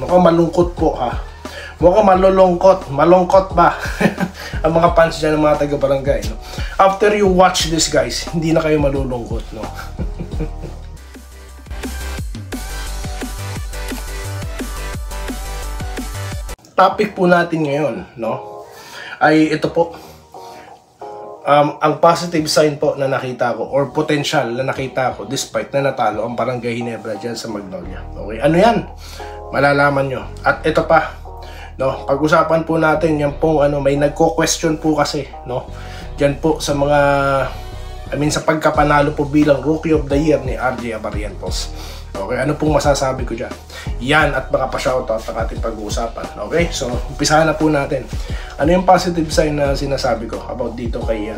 Mukhang malungkot po ha. Mukhang malungkot ba? Ang mga fans dyan ng mga taga-barangay, no? After you watch this guys, hindi na kayo malulungkot, no? Topic po natin ngayon, no, ay ito po. Ang positive sign po na nakita ko or potential na nakita ko despite na natalo ang Barangay Ginebra dyan sa Magnolia. Okay, ano yan? Malalaman nyo. At ito pa, no, pag-usapan po natin yan pong may nagko-question po kasi, no, dyan po sa mga sa pagkapanalo po bilang Rookie of the Year ni RJ Abarrientos. Okay, ano pong masasabi ko dyan? Yan at baka pa-shoutout ang ating pag-uusapan. Okay, so umpisahan na po natin. Ano yung positive sign na sinasabi ko about dito kay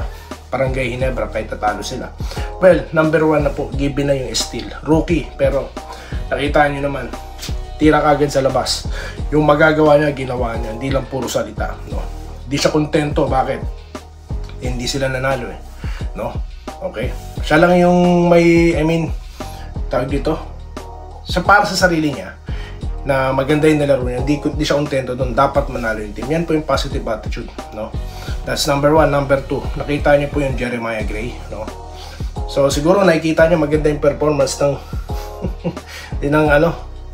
Barangay Ginebra kahit tatalo sila? Well, number 1 na po, given na yung steal. Rookie, pero nakita nyo naman, tira kagad sa labas. Yung magagawa niya, ginawa niya. Hindi lang puro salita, no? Hindi siya kontento. Bakit? Hindi sila nanalo eh, no? Okay, siya lang yung may, tawag dito, siya para sa sarili niya na maganda yung nilaro niya, hindi siya kontento doon, dapat manalo yung team. Yan po yung positive attitude, no? That's number 1. Number 2, nakita niyo po yung Jeremiah Gray, no? So siguro nakikita niyo maganda yung performance ng ng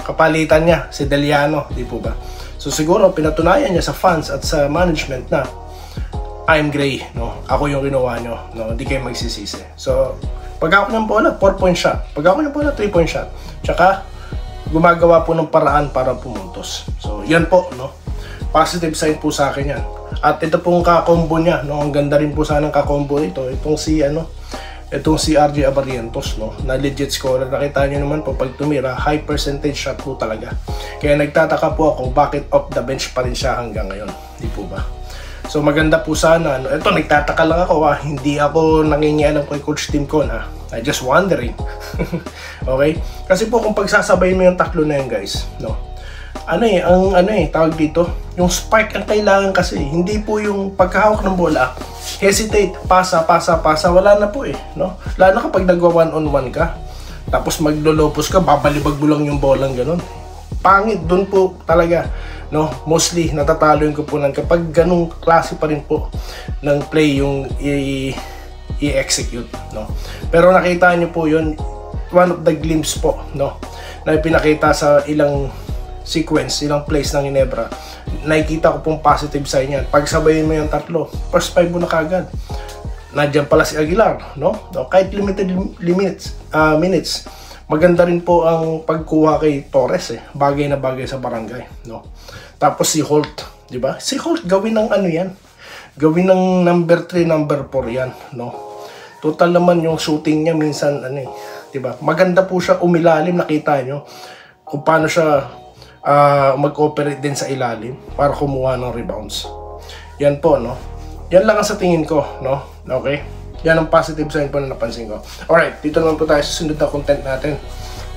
kapalitan niya, si Deliano, di po ba? So siguro pinatunayan niya sa fans at sa management na I'm Gray, no? Ako yung ginawa niyo, no? Hindi kayo magsisisi. So pag ako niyang bola, 4-point shot. Pag ako niyang bola, 3-point shot. Tsaka, gumagawa po ng paraan para pumuntos. So, yan po, no? Positive sign po sa akin yan. At ito pong kakombo niya, no? Ang ganda rin po sanang kakombo ito. Itong si RJ Abarrientos, no? Na legit scorer. Nakita niyo naman po, pag tumira, high percentage shot po talaga. Kaya nagtataka po ako, bakit off the bench pa rin siya hanggang ngayon? Di po ba? So maganda po sana, no? Ito, nagtataka lang ako hindi ako nangingialam kay Coach Tim Con ha. I just wondering. Okay? Kasi po kung pagsasabayin mo yung tatlo na yan guys, no? Tawag dito, yung spark ang kailangan kasi, hindi po yung pagkahawak ng bola, hesitate, pasa, wala na po eh, no? Lalo na kapag nagwa 1-on-1 ka, tapos maglolopos ka, babalibag mo lang yung bolang ganun. Pangit, dun po talaga, no, mostly natataluin ko po kapag ganung klase pa rin po ng play yung i-execute, no. Pero nakita niyo po yun, one of the glimpse po, no, na pinakita sa ilang sequence, ilang plays ng Ginebra. Nakikita ko pong positive sign yan. Pag sabayin mo yung tatlo, first 5 mo na kagad. Nandiyan pala si Aguilar, no, kahit limited minutes, maganda rin po ang pagkuha kay Torres eh. Bagay na bagay sa Barangay, no. Tapos si Holt, di ba? Si Holt gawin ng yan. Gawin ng number 3, number 4 yan, no. Total naman yung shooting niya minsan di ba? Maganda po siya umilalim, nakita nyo kung paano siya mag-operate din sa ilalim para kumuha ng rebounds. Yan po, no. Yan lang ang sa tingin ko, no. Okay? Yan ang positive sign po na napansin ko. Alright, dito naman po tayo sa sunod na content natin.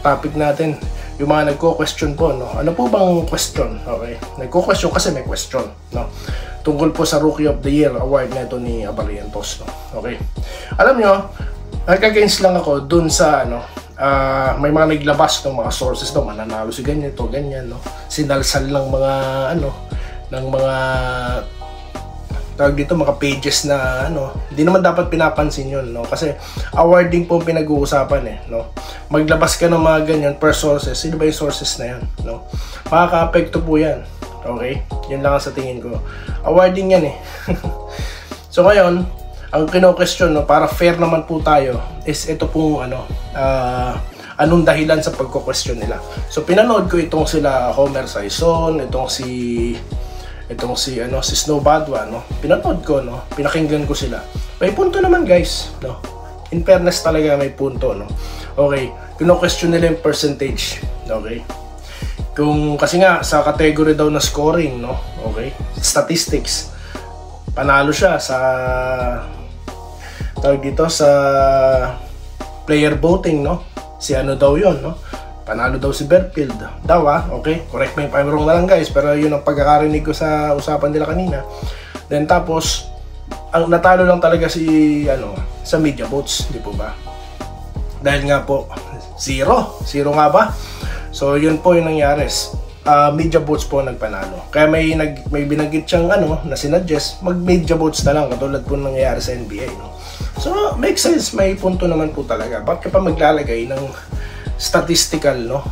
Topic natin, yung mga nagko-question po, no? Ano po bang question? Okay? Nagko-question kasi may question, no? Tungkol po sa Rookie of the Year award na ito ni Abarrientos, no? Okay? Alam nyo, nag-against lang ako dun sa, may mga naglabas ng mga sources daw, mananalo si ganyan, ito, ganyan, no? Sinalsal ng mga, ng mga tawag dito, mga pages na hindi naman dapat pinapansin yun, no? Kasi awarding po pinag-uusapan eh, no? Maglabas ka ng mga ganyan per sources. Sino ba yung sources na yan, no? Makaka-apekto po yan. Okay? Yan lang sa tingin ko. Awarding yan eh. So ngayon, ang kino-question, no, para fair naman po tayo, is ito pong anong dahilan sa pagko-question nila. So pinanood ko itong sila Homer Saison, itong si Snow Badwa, no? Pinanood ko, no? Pinakinggan ko sila. May punto naman, guys, no? In fairness talaga may punto, no? Okay, kino-question nila yung percentage, okay? Kung kasi nga sa category daw na scoring, no? Okay? Statistics. Panalo siya sa tawag dito sa player voting, no? Si daw 'yon, no? Panalo daw si Berfield daw, okay? Correct me if I'm wrong na lang guys, pero yun ang pagkakarinig ko sa usapan nila kanina. Then tapos ang natalo lang talaga si sa media votes, di po ba? Dahil nga po zero nga ba? So yun po yung nangyari. media votes po nagpanalo. Kaya may binanggit siyang na sinuggest, mag media votes na lang katulad po nangyayari sa NBA, no? So, makes sense, may punto naman po talaga. Bakit ka pa maglalagay ng statistical, no?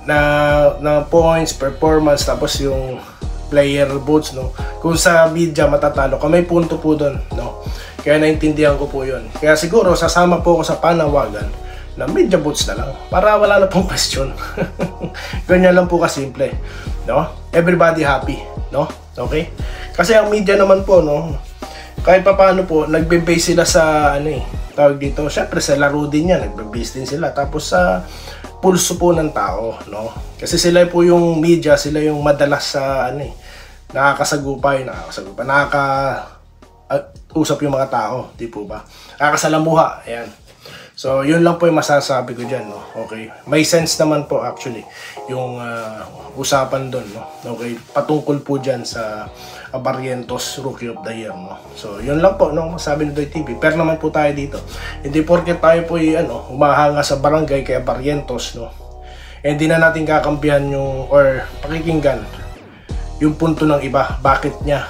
Na points, performance, tapos yung player votes, no? Kung sa media matatalo ka, may punto po doon, no? Kaya naintindihan ko po 'yun. Kaya siguro sasama po ako sa panawagan na media votes na lang para wala na pong question. Ganyan lang po kasimple, no? Everybody happy, no? Okay? Kasi ang media naman po, no, kahit papaano po nagbe-base sila sa tawag dito, syempre sa laro din yan, nagbe-base din sila, tapos sa pulso po ng tao, no? Kasi sila po yung media, sila yung madalas sa nakakasagupay, usap yung mga tao, di po ba? Nakakasalamuha, ayan. So, yun lang po yung masasabi ko dyan, no? Okay. May sense naman po actually yung usapan doon, no? Okay. Patungkol po dyan sa Barrientos Rookie of the Year, no? So, yun lang po, no? Masabi ni Doy TV. Pero naman po tayo dito. Hindi porket tayo po humahanga sa barangay kaya Barrientos, no? Hindi na natin kakampihan yung, or pakikinggan yung punto ng iba. Bakit niya,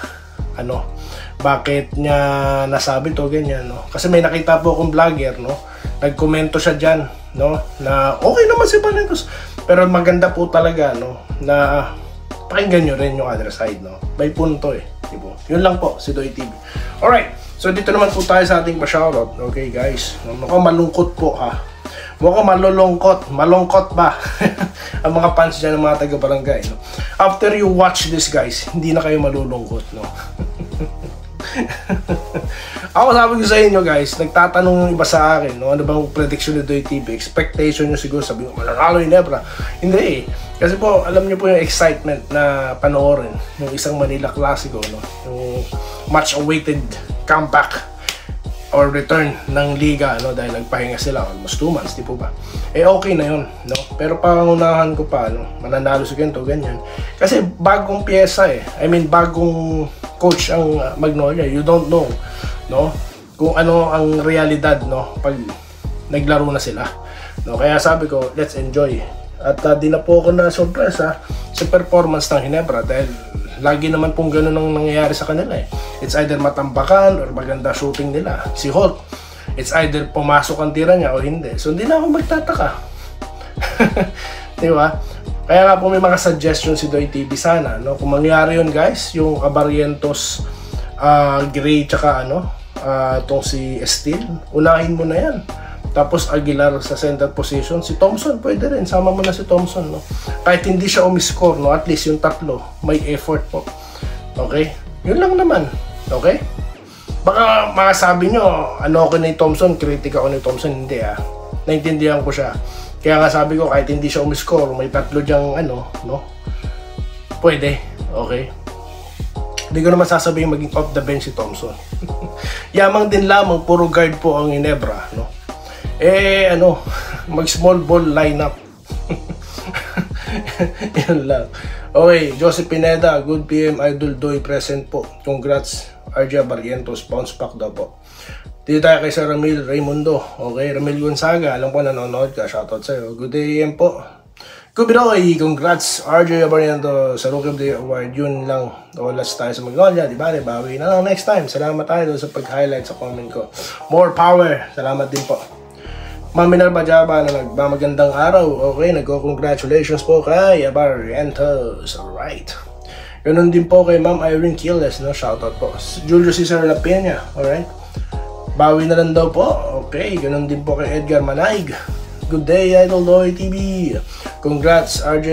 bakit niya nasabi to, ganyan, no? Kasi may nakita po akong vlogger, no? Nagkomento siya dyan, no? Na okay naman si Barrientos. Pero maganda po talaga, no? Na pakinggan nyo rin yung other side, no? May punto diba? Yun lang po, si Doy TV. Alright, so dito naman po tayo sa ating pa-shoutout. Okay guys, mukhang malungkot po ha. Mukhang malungkot ba? Ang mga fans dyan ng mga taga-barangay, no? After you watch this guys, hindi na kayo malulungkot, no? Ako sabi ko sa inyo guys, nagtatanong yung iba sa akin, no? Ano bang prediction ni Doy TV? Expectation nyo siguro, sabi ko, mananalo yung Nebra. Hindi Kasi po, alam nyo po yung excitement na panoorin yung isang Manila Clasico, no? Yung much awaited comeback or return ng liga, no? Dahil nagpahinga sila almost 2 months, di po ba? Okay na yun, no? Pero pangunahan ko pa, no? Mananalo si ganito, ganyan. Kasi bagong pyesa I mean, bagong coach ang Magnolia. You don't know, no? Kung ano ang realidad, no? Pag naglaro na sila, no? Kaya sabi ko, let's enjoy. At di na po ako na sorpresa sa performance ng Ginebra dahil lagi naman pong ganun ang nangyayari sa kanila It's either matambakan or maganda shooting nila. Si Holt, it's either pumasok ang tira niya o hindi. So hindi na ako magtataka. Di ba? Kaya nga po may mga suggestions si Doy TV sana, no? Kung mangyari yun guys, yung Barrientos, Gray, tsaka tong si Estil, unahin mo na yan. Tapos Aguilar sa center position, si Thompson pwede rin, sama mo na si Thompson, no? Kahit hindi siya umiscore, no? At least yung tatlo may effort po. Okay? Yun lang naman. Okay? Baka makasabi nyo, ako ni Thompson, kritik ako ni Thompson, hindi naintindihan ko siya. Kaya nga sabi ko, kahit hindi siya umiscore, may tatlo diyang no? Pwede. Okay? Hindi ko naman sasabihin maging off the bench si Thompson. Yamang din lamang, puro guard po ang Ginebra, no? Mag small ball lineup. Yan lang. Okay, Joseph Pineda, good PM, Idol Doy, present po. Congrats, RJ Barrientos, bounce back daw po. Dito tayo kay Sir Ramil Raimundo. Okay, Ramil Gonzaga, alam ko nanonood ka, shoutout sa'yo. Good day yan po. Kubiroy, congrats RJ Barrientos sa Rookie of the Year Award. Yun lang, olas tayo sa Magnolia, di ba? Bawi na lang next time. Salamat tayo sa pag-highlight sa comment ko. More power, salamat din po. Ma'am Minerva Jaba na nagmamagandang araw. Okay, nagko-congratulations po kay Barrientos. Alright. Ganun din po kay Ma'am Irene Quiles, no? Shoutout po. Julio Cesar Lapena, alright. Bawi na lang daw po. Okay, ganun din po kay Edgar Manaig. Good day, Idol Doy TV. Congrats, RJ.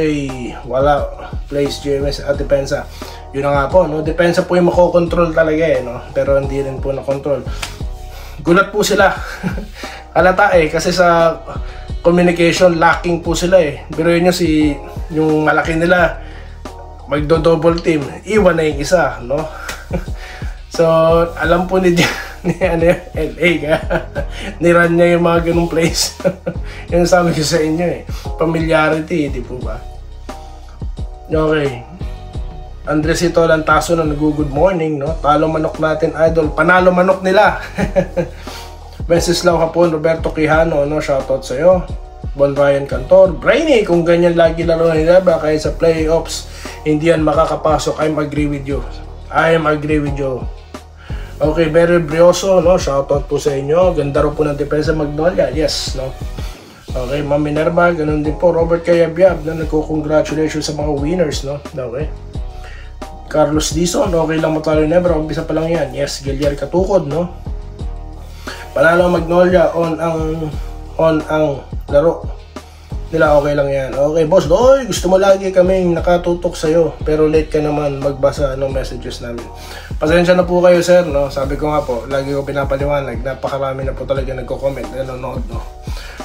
Wala. Place JMS at Depensa. Yun na nga po, no? Depensa po yung makokontrol talaga no? Pero hindi rin po na-control. Gulat po sila. Halata kasi sa communication lacking po sila Biruin nyo yung malaki nila magdo-double team, iwan na yung isa, no? So, alam po ni LA kaya niran niya yung mga ganung plays. Yung sabi ko sa inyo familiarity, di po ba? Okay. Andresito Lantaso na nag-good morning, no? Talo manok natin, Idol. Panalo manok nila. Wenceslao Hapon, Roberto Quijano, no? Shoutout sa'yo. Bon Ryan Cantor, Brainy, kung ganyan lagi laro nila ba kaya sa playoffs hindi yan makakapasok. I am agree with you. Okay, Beryl Brioso, no? Shoutout po sa inyo. Ganda rin po ng depensa Magnolia. Yes, no? Okay, Ma'am Minerva, ganun din po. Robert Kayabyab, na nagko-congratulations sa mga winners, no? Okay. Carlos Dizon, okay lang matalo Nebra, umpisa pa lang yan. Yes, Giliar Katukod, no? Panalo Magnolia on ang laro nila, okay lang yan. Okay, boss Doy, gusto mo lagi kaming nakatutok sa'yo pero late ka naman magbasa ng messages namin. Pasensya na po kayo, sir, no? Sabi ko nga po, lagi ko pinapaliwanag, napakarami na po talaga nagko-comment, nanonood, no?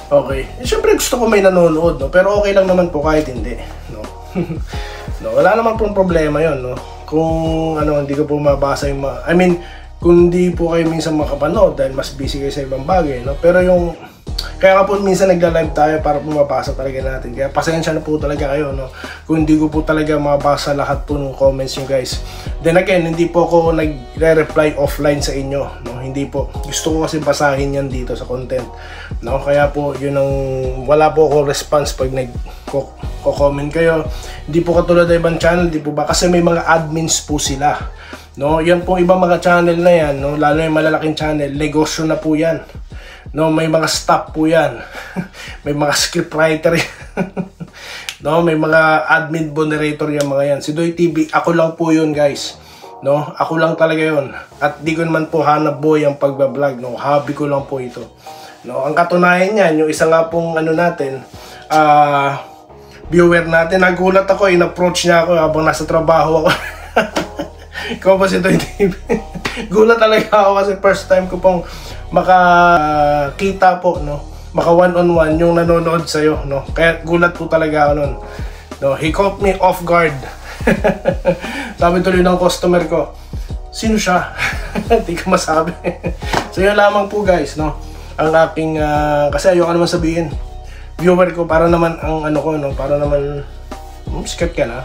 Okay, siyempre gusto ko may nanonood, no? Pero okay lang naman po kahit hindi, no? No, wala naman pong problema yon, no? Kung hindi ko po mabasa yung kung hindi po kayo minsan makapanood dahil mas busy kayo sa ibang bagay, no? Pero kaya nga po minsan nagla-live tayo para pumapasa talaga natin. Kaya pasensya na po talaga kayo, no? Kung hindi ko po talaga mabasa lahat po ng comments nyo, guys. Then again, hindi po ako nagre-reply offline sa inyo, no? Hindi po. Gusto ko kasi basahin yan dito sa content, no? Kaya po, yun ang wala po ako response pag nag-comment kayo. Hindi po katulad ng ibang channel, di po ba? Kasi may mga admins po sila, no? Yan po ibang mga channel na yan, no? Lalo yung malalaking channel, negosyo na po yan. No, may mga staff po yan. May mga scriptwriter yan. No, may mga admin moderator yan mga yan. Si Doy TV, ako lang po yun, guys. No, ako lang talaga yun. At di ko naman po hanap buhay ang pagbablog, no. Hobby ko lang po ito. No, ang katunayan niyan, yung isa nga pong natin, viewer natin, nagulat ako, in-approach niya ako habang nasa trabaho ako. Ikaw ba si Doy TV? Gulat talaga ako kasi first time ko pong makakita po, no? Maka one-on-one yung nanonood sa'yo, no? Kaya gulat po talaga ako nun. No? He caught me off guard. Sabi tuloy ng customer ko, sino siya? Hindi ko masabi. So yun lamang po, guys, no? Ang aking, kasi ayoko naman sabihin, viewer ko, para naman ang no? Para naman, sikat ka na.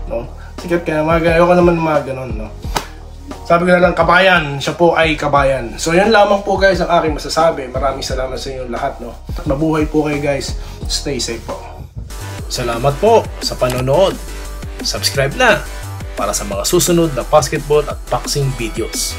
No? Sikat ka na, ayoko naman mga ganon, no? Sabi ko na lang, kabayan, siya po ay kabayan. So yan lamang po, guys, ang aking masasabi. Maraming salamat sa inyo lahat, no? At mabuhay po kayo, guys. Stay safe po. Salamat po sa panonood. Subscribe na para sa mga susunod na basketball at boxing videos.